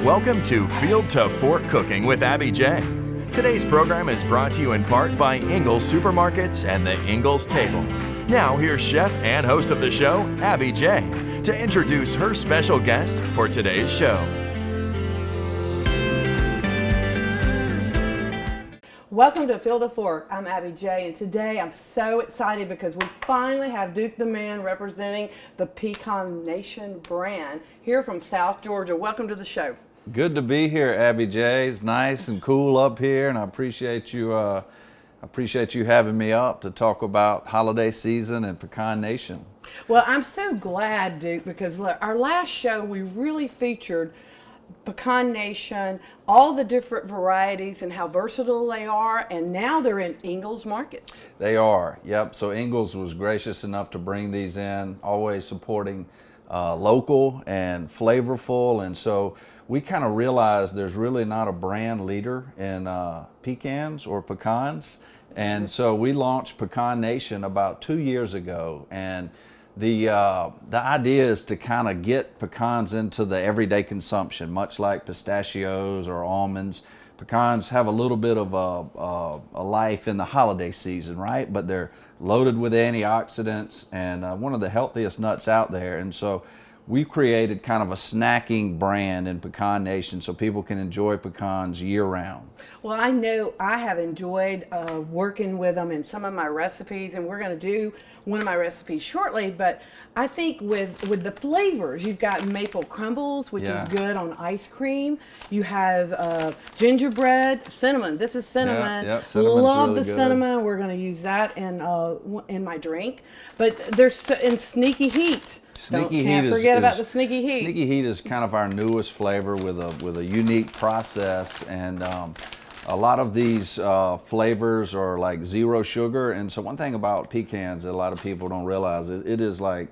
Welcome to Field to Fork Cooking with Abby J. Today's program is brought to you in part by Ingles Supermarkets and the Ingles Table. Now here's chef and host of the show, Abby J, to introduce her special guest for today's show. Welcome to Field to Fork. I'm Abby J, and today I'm so excited because we finally have Duke the Man representing the Pecan Nation brand here from South Georgia. Welcome to the show. Good to be here, Abby J. It's nice and cool up here, and I appreciate you having me up to talk about holiday season and Pecan Nation. Well, I'm so glad, Duke, because look, our last show we really featured Pecan Nation, all the different varieties and how versatile they are, and now they're in Ingles markets. They are, yep. So Ingles was gracious enough to bring these in, always supporting local and flavorful, and so we kind of realized there's really not a brand leader in pecans or pecans, and so we launched Pecan Nation about 2 years ago, and the idea is to kind of get pecans into the everyday consumption, much like pistachios or almonds. Pecans have a little bit of a life in the holiday season, right? But they're loaded with antioxidants and one of the healthiest nuts out there. And so we created kind of a snacking brand in Pecan Nation so people can enjoy pecans year round. Well, I know I have enjoyed working with them in some of my recipes, and we're going to do one of my recipes shortly, but I think with the flavors, you've got maple crumbles, which is good on ice cream. You have gingerbread, cinnamon. This is cinnamon. Yeah, cinnamon's love really the good. Cinnamon. We're going to use that in my drink. But there's in sneaky heat. Can't forget about the sneaky heat. Sneaky heat is kind of our newest flavor with a unique process, and a lot of these flavors are like zero sugar. And so one thing about pecans that a lot of people don't realize is it is like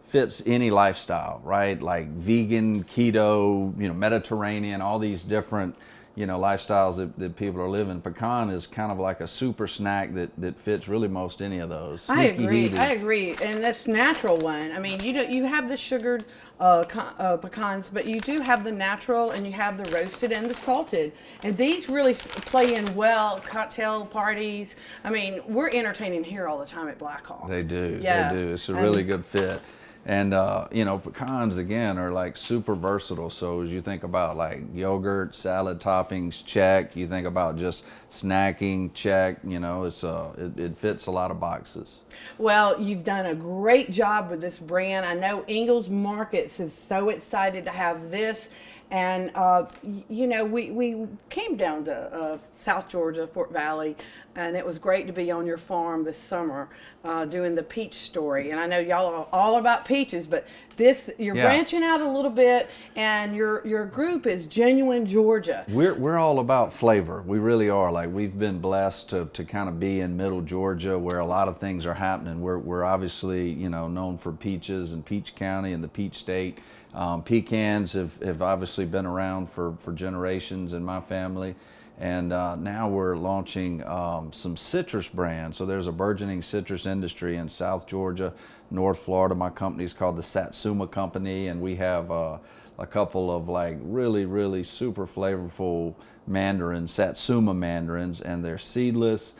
fits any lifestyle, right? Like vegan, keto, Mediterranean, all these different lifestyles that people are living. Pecan is kind of like a super snack that fits really most any of those. I agree, and that's natural one. I mean, you have the sugared pecans, but you do have the natural, and you have the roasted and the salted, and these really play in well cocktail parties. I mean, we're entertaining here all the time at Black Hawk. They do. Yeah. They do. It's a really good fit. And pecans again are like super versatile. So as you think about like yogurt, salad toppings, check. You think about just snacking, check. It fits a lot of boxes. Well, you've done a great job with this brand. I know Ingles Markets is so excited to have this. And, we came down to South Georgia, Fort Valley, and it was great to be on your farm this summer doing the peach story. And I know y'all are all about peaches, but you're branching out a little bit, and your group is Genuine Georgia. We're all about flavor. We really are. Like, we've been blessed to kind of be in middle Georgia where a lot of things are happening. We're obviously, known for peaches and Peach County and the Peach State. Pecans have obviously been around for generations in my family, and now we're launching some citrus brands. So there's a burgeoning citrus industry in South Georgia, North Florida. My company's called the Satsuma Company, and we have a couple of like really, really super flavorful mandarins, Satsuma mandarins, and they're seedless.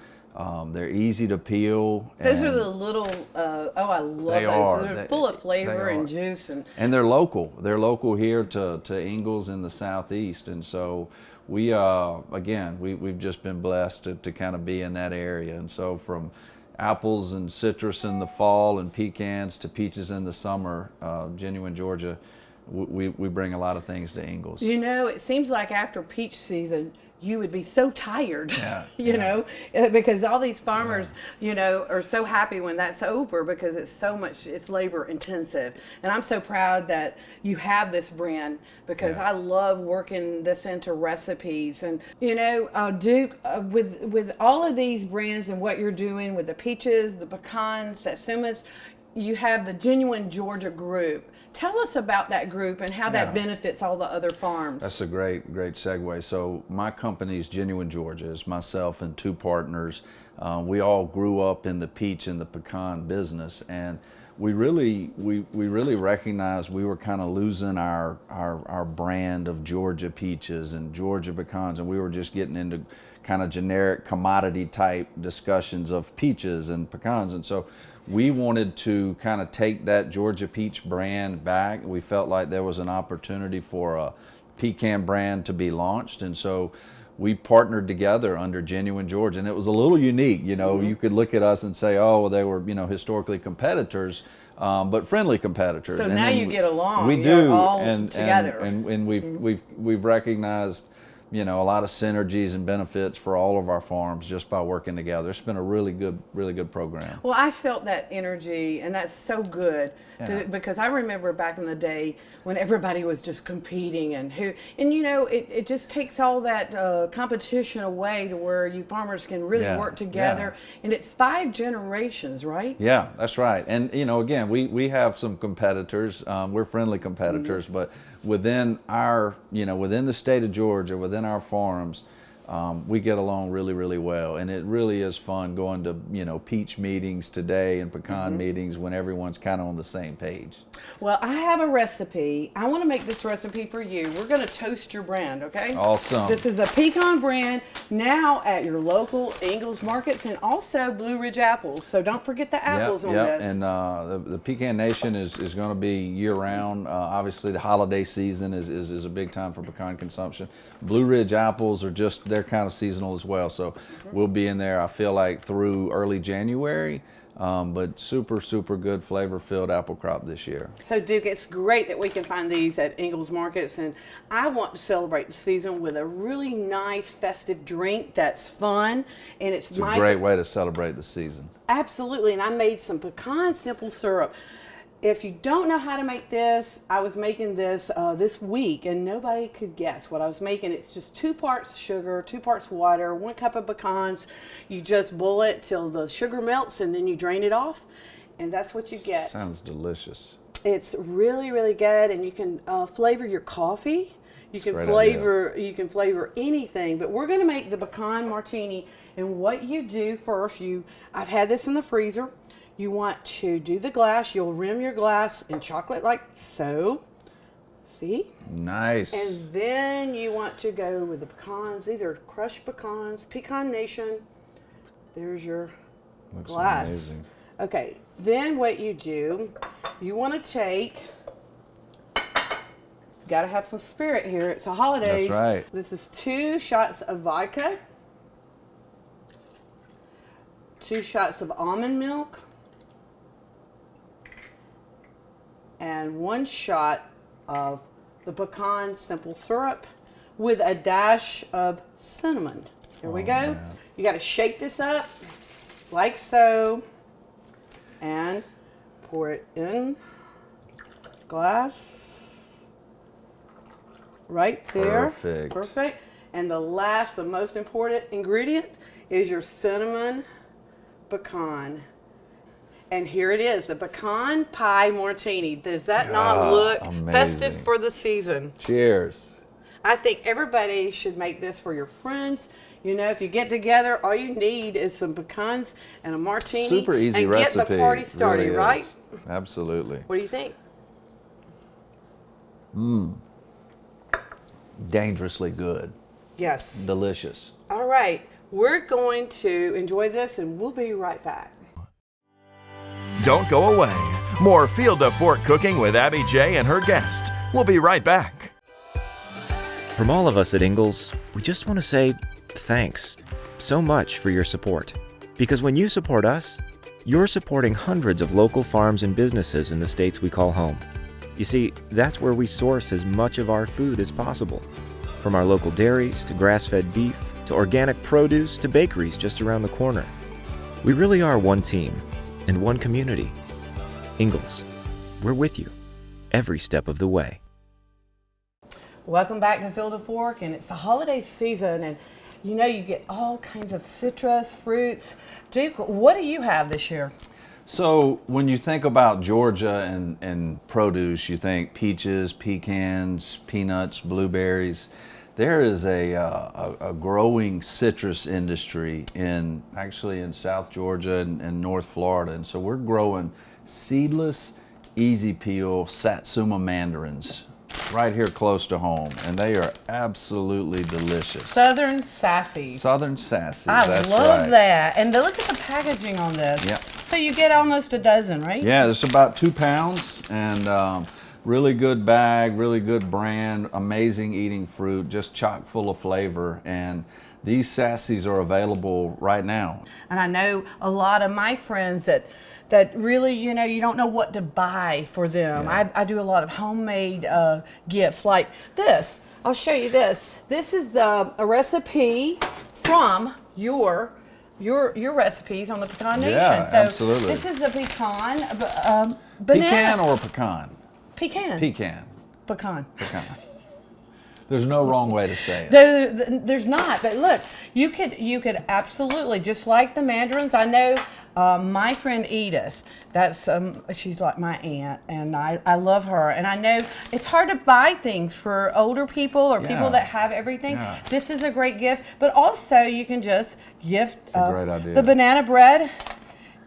They're easy to peel. Those are the little, I love those. They're full of flavor and juice. And they're local. They're local here to Ingles in the Southeast. And so we've just been blessed to kind of be in that area. And so from apples and citrus in the fall and pecans to peaches in the summer, Genuine Georgia, we bring a lot of things to Ingles. It seems like after peach season, you would be so tired, Yeah. because all these farmers, are so happy when that's over because it's labor intensive. And I'm so proud that you have this brand because I love working this into recipes. And, Duke, with all of these brands and what you're doing with the peaches, the pecans, Satsumas, you have the Genuine Georgia group. Tell us about that group and how that benefits all the other farms. That's a great segue. So my company's Genuine Georgia. It's myself and two partners. We all grew up in the peach and the pecan business, and we really recognized we were kind of losing our brand of Georgia peaches and Georgia pecans, and we were just getting into kind of generic commodity type discussions of peaches and pecans. And so we wanted to kind of take that Georgia peach brand back. We felt like there was an opportunity for a pecan brand to be launched, and so we partnered together under Genuine Georgia, and it was a little unique. You know, you could look at us and say, oh, well, they were, you know, historically competitors, but friendly competitors. So and now then you get along. We You're do, all and together. and we've recognized, you know, a lot of synergies and benefits for all of our farms just by working together. It's been a really good program. Well, I felt that energy, and that's so good Yeah. because I remember back in the day when everybody was just competing and you know, it just takes all that competition away to where you farmers can really Yeah, work together. And it's 5 generations, right? Yeah, that's right. And you know, again, we have some competitors. We're friendly competitors, but within our, you know, within the state of Georgia, within our farms, we get along really well, and it really is fun going to, you know, peach meetings today and pecan meetings when everyone's kind of on the same page. Well, I have a recipe. I want to make this recipe for you. We're going to toast your brand, okay? Awesome. This is a pecan brand now at your local Ingalls markets and also Blue Ridge apples. So don't forget the apples on this. And the Pecan Nation is going to be year round. Obviously, the holiday season is a big time for pecan consumption. Blue Ridge apples are just, they're kind of seasonal as well. So we'll be in there, I feel like, through early January. But super good flavor-filled apple crop this year. So Duke, it's great that we can find these at Ingalls markets, and I want to celebrate the season with a really nice festive drink that's fun, and it's a great way to celebrate the season. Absolutely, and I made some pecan simple syrup. If you don't know how to make this, I was making this this week, and nobody could guess what I was making. It's just 2 parts sugar, 2 parts water, 1 cup of pecans. You just boil it till the sugar melts, and then you drain it off, and that's what you get. Sounds delicious. It's really good, and you can flavor your coffee. You can flavor anything, but we're going to make the pecan martini. And what you do first, I've had this in the freezer. You want to do the glass. You'll rim your glass in chocolate like so. See? Nice. And then you want to go with the pecans. These are crushed pecans, Pecan Nation. There's your glass. Amazing. Okay, then what you do, you want to take, got to have some spirit here. It's a holidays. That's right. This is 2 shots of vodka, 2 shots of almond milk, and 1 shot of the pecan simple syrup with a dash of cinnamon. Here we go. Man. You got to shake this up like so and pour it in glass right there. Perfect. And the most important ingredient is your cinnamon pecan. And here it is, the Pecan Pie Martini. Does that not look festive for the season? Cheers. I think everybody should make this for your friends. You know, if you get together, all you need is some pecans and a martini. Super easy and recipe. Get the party started, really right? Absolutely. What do you think? Dangerously good. Yes. Delicious. All right. We're going to enjoy this, and we'll be right back. Don't go away. More Field to Fork cooking with Abby J and her guest. We'll be right back. From all of us at Ingalls, we just want to say thanks so much for your support. Because when you support us, you're supporting hundreds of local farms and businesses in the states we call home. You see, that's where we source as much of our food as possible. From our local dairies to grass-fed beef to organic produce to bakeries just around the corner. We really are one team and one community. Ingalls, we're with you every step of the way. Welcome back to Field to Fork, and it's the holiday season, and you know you get all kinds of citrus, fruits. Duke, what do you have this year? So when you think about Georgia and produce, you think peaches, pecans, peanuts, blueberries. There is a growing citrus industry in South Georgia and North Florida, and so we're growing seedless, easy peel Satsuma mandarins right here close to home, and they are absolutely delicious. Southern Sassies. Southern Sassies, I that's love right. that. And look at the packaging on this. Yep. So you get almost a dozen, right? Yeah, it's about 2 pounds, and really good bag, really good brand, amazing eating fruit, just chock full of flavor. And these Sassies are available right now. And I know a lot of my friends that really, you know, you don't know what to buy for them. Yeah. I do a lot of homemade gifts like this. I'll show you this. This is a recipe from your recipes on the Pecan Nation. Yeah, So absolutely. this is the pecan banana. Pecan or pecan? Pecan. Pecan. Pecan. Pecan. There's no wrong way to say it. There's not, but look, you could absolutely, just like the mandarins. I know my friend Edith, that's she's like my aunt, and I love her. And I know it's hard to buy things for older people or people that have everything. Yeah. This is a great gift, but also you can just gift a great idea. the banana bread,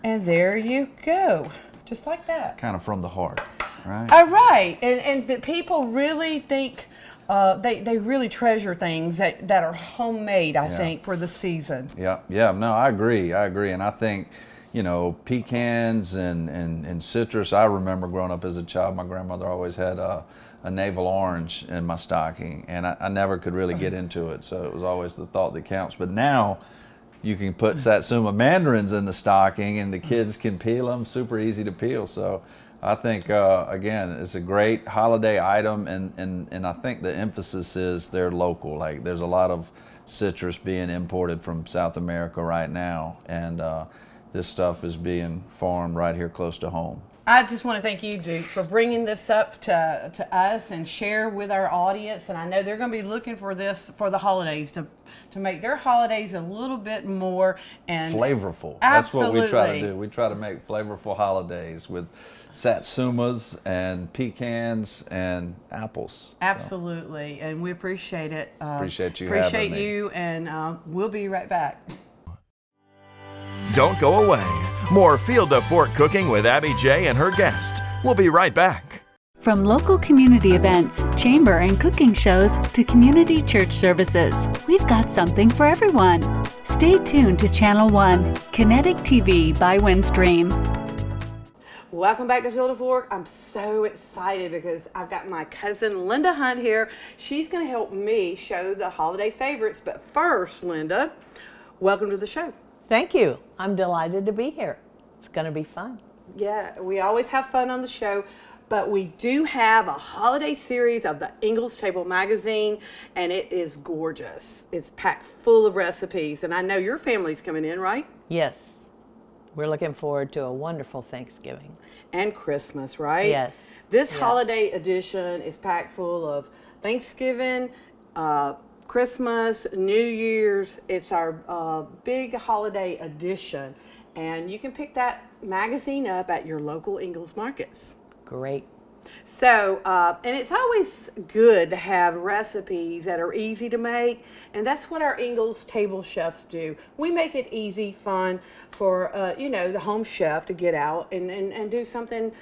and there you go, just like that. Kind of from the heart, right? All right, and the people really think. They really treasure things that are homemade, I think, for the season. Yeah, no, I agree, and I think, you know, pecans and citrus. I remember growing up as a child, my grandmother always had a navel orange in my stocking, and I never could really get into it, so it was always the thought that counts. But now you can put Satsuma mandarins in the stocking, and the kids can peel them, super easy to peel. So I think, again, it's a great holiday item, and I think the emphasis is they're local. Like, there's a lot of citrus being imported from South America right now, and this stuff is being farmed right here close to home. I just want to thank you, Duke, for bringing this up to us and share with our audience. And I know they're going to be looking for this for the holidays to make their holidays a little bit more and flavorful. Absolutely. That's what we try to do. We try to make flavorful holidays with Satsumas and pecans and apples. Absolutely, and we appreciate it. Appreciate you Appreciate having me. you, and we'll be right back. Don't go away. More Field to Fork cooking with Abby J and her guest. We'll be right back. From local community events, chamber and cooking shows to community church services, we've got something for everyone. Stay tuned to Channel 1, Kinetic TV by Windstream. Welcome back to Field to Fork. I'm so excited because I've got my cousin Linda Hunt here. She's going to help me show the holiday favorites. But first, Linda, welcome to the show. Thank you. I'm delighted to be here. It's going to be fun. Yeah, we always have fun on the show, but we do have a holiday series of the Ingalls Table magazine, and it is gorgeous. It's packed full of recipes, and I know your family's coming in, right? Yes. We're looking forward to a wonderful Thanksgiving. And Christmas, right? Yes. This Yes. holiday edition is packed full of Thanksgiving, Christmas, New Year's. It's our big holiday edition, and you can pick that magazine up at your local Ingalls markets. Great. So, and it's always good to have recipes that are easy to make, and that's what our Ingalls table chefs do. We make it easy, fun for, the home chef to get out and do something,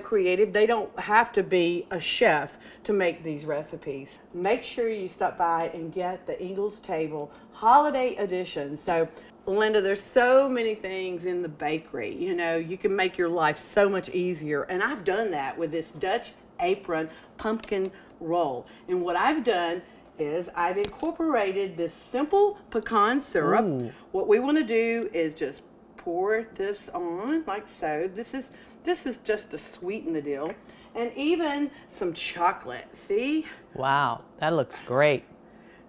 creative. They don't have to be a chef to make these recipes. Make sure you stop by and get the Ingalls Table Holiday Edition. So, Linda, there's so many things in the bakery. You can make your life so much easier. And I've done that with this Dutch apron pumpkin roll. And what I've done is I've incorporated this simple pecan syrup. Ooh. What we want to do is just pour this on like so. This is just to sweeten the deal. And even some chocolate. See? Wow, that looks great.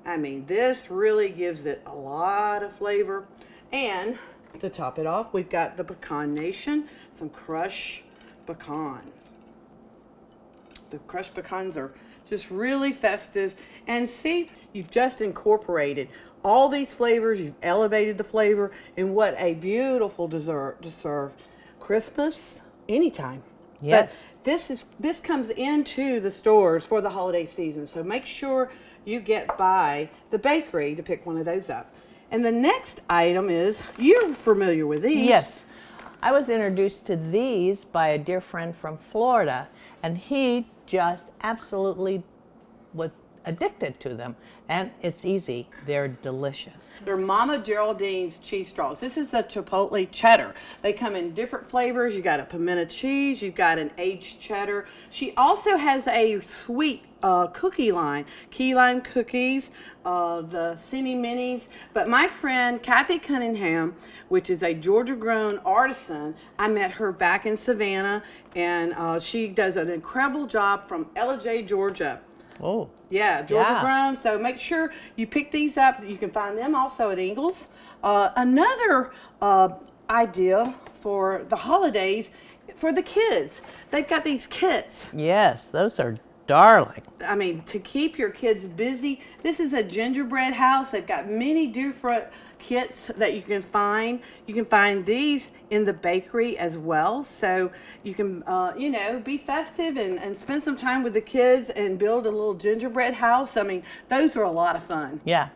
I mean, this really gives it a lot of flavor. And to top it off, we've got the Pecan Nation, some crushed pecan. The crushed pecans are just really festive. And see, you've just incorporated all these flavors, you've elevated the flavor, and what a beautiful dessert to serve Christmas anytime. Yes. But this comes into the stores for the holiday season, so make sure you get by the bakery to pick one of those up. And the next item is, you're familiar with these. Yes. I was introduced to these by a dear friend from Florida, and he just absolutely was addicted to them. And it's easy. They're delicious. They're Mama Geraldine's cheese straws. This is the chipotle cheddar. They come in different flavors. You got a pimento cheese. You've got an aged cheddar. She also has a sweet cookie line, key lime cookies, the Cine Minis. But my friend Kathy Cunningham, which is a Georgia-grown artisan, I met her back in Savannah, and she does an incredible job from LJ, Georgia. Oh. Yeah, Georgia grown. So make sure you pick these up. You can find them also at Ingles. Another idea for the holidays for the kids. They've got these kits. Yes, those are darling. I mean, to keep your kids busy. This is a Gingerbread House. They've got many different kits that you can find. You can find these in the bakery as well. So you can, be festive and spend some time with the kids and build a little gingerbread house. I mean, those are a lot of fun. Yeah.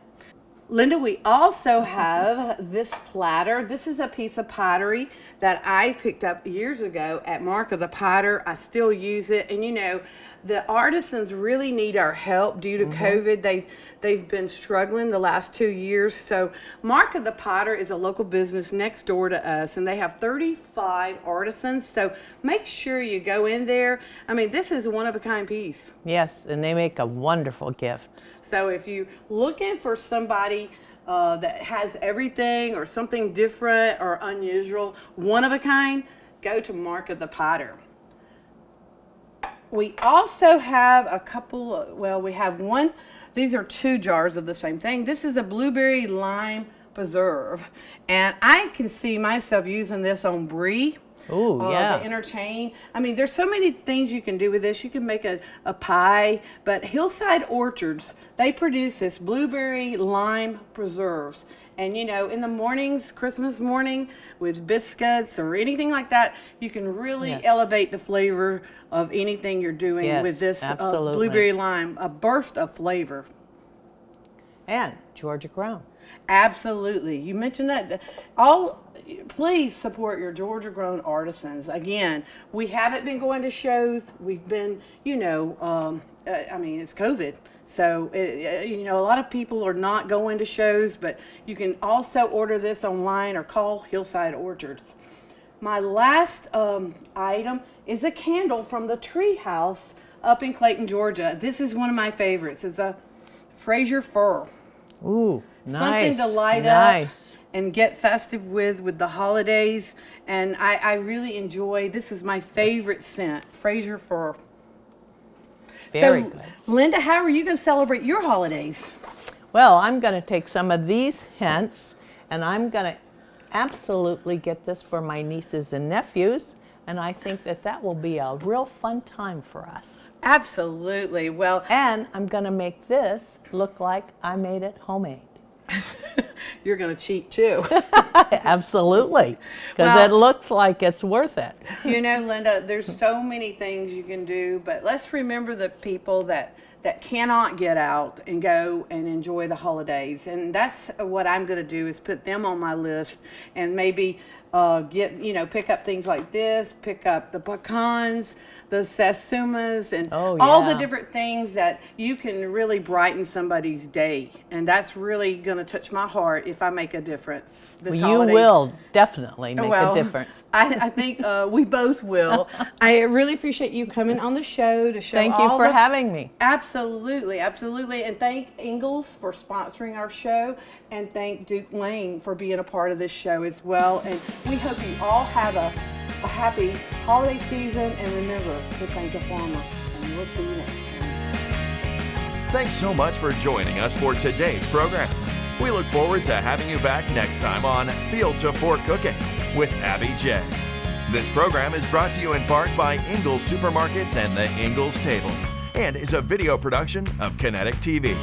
Linda, we also have this platter. This is a piece of pottery that I picked up years ago at Mark of the Potter. I still use it. And the artisans really need our help due to COVID. They've been struggling the last 2 years. So Mark of the Potter is a local business next door to us, and they have 35 artisans. So make sure you go in there. I mean, this is a one-of-a-kind piece. Yes, and they make a wonderful gift. So if you're looking for somebody that has everything or something different or unusual, one-of-a-kind, go to Mark of the Potter. We also have a couple, we have one. These are 2 jars of the same thing. This is a blueberry lime preserve. And I can see myself using this on brie. Ooh, yeah. To entertain. I mean, there's so many things you can do with this. You can make a pie, but Hillside Orchards, they produce this blueberry lime preserves. And in the mornings, Christmas morning, with biscuits or anything like that, you can really elevate the flavor of anything you're doing with this blueberry lime, a burst of flavor. And Georgia grown. Absolutely. You mentioned that. Please support your Georgia-grown artisans. Again, we haven't been going to shows. We've been, it's COVID. So, a lot of people are not going to shows, but you can also order this online or call Hillside Orchards. My last item is a candle from the Tree House up in Clayton, Georgia. This is one of my favorites. It's a Fraser fir. Ooh, nice. Something to light up and get festive with the holidays. And I really enjoy, this is my favorite scent, Fraser fir. Very good. Linda, how are you going to celebrate your holidays? Well, I'm going to take some of these hints, and I'm going to absolutely get this for my nieces and nephews, and I think that will be a real fun time for us. Absolutely. Well, and I'm going to make this look like I made it homemade. You're going to cheat too. Absolutely, because it looks like it's worth it. Linda, there's so many things you can do, but let's remember the people that cannot get out and go and enjoy the holidays. And that's what I'm going to do, is put them on my list and maybe pick up things like this, pick up the pecans, the sasumas, and all the different things that you can really brighten somebody's day. And that's really going to touch my heart if I make a difference this holiday. You will definitely make a difference. I think we both will. I really appreciate you coming on the show to show Thank you for having me. Absolutely, absolutely. And thank Ingles for sponsoring our show, and thank Duke Lane for being a part of this show as well. And we hope you all have a happy holiday season, and remember to thank a farmer. And we'll see you next time. Thanks so much for joining us for today's program. We look forward to having you back next time on Field to Fork Cooking with Abby J. This program is brought to you in part by Ingles Supermarkets and the Ingles Table, and is a video production of Kinetic TV.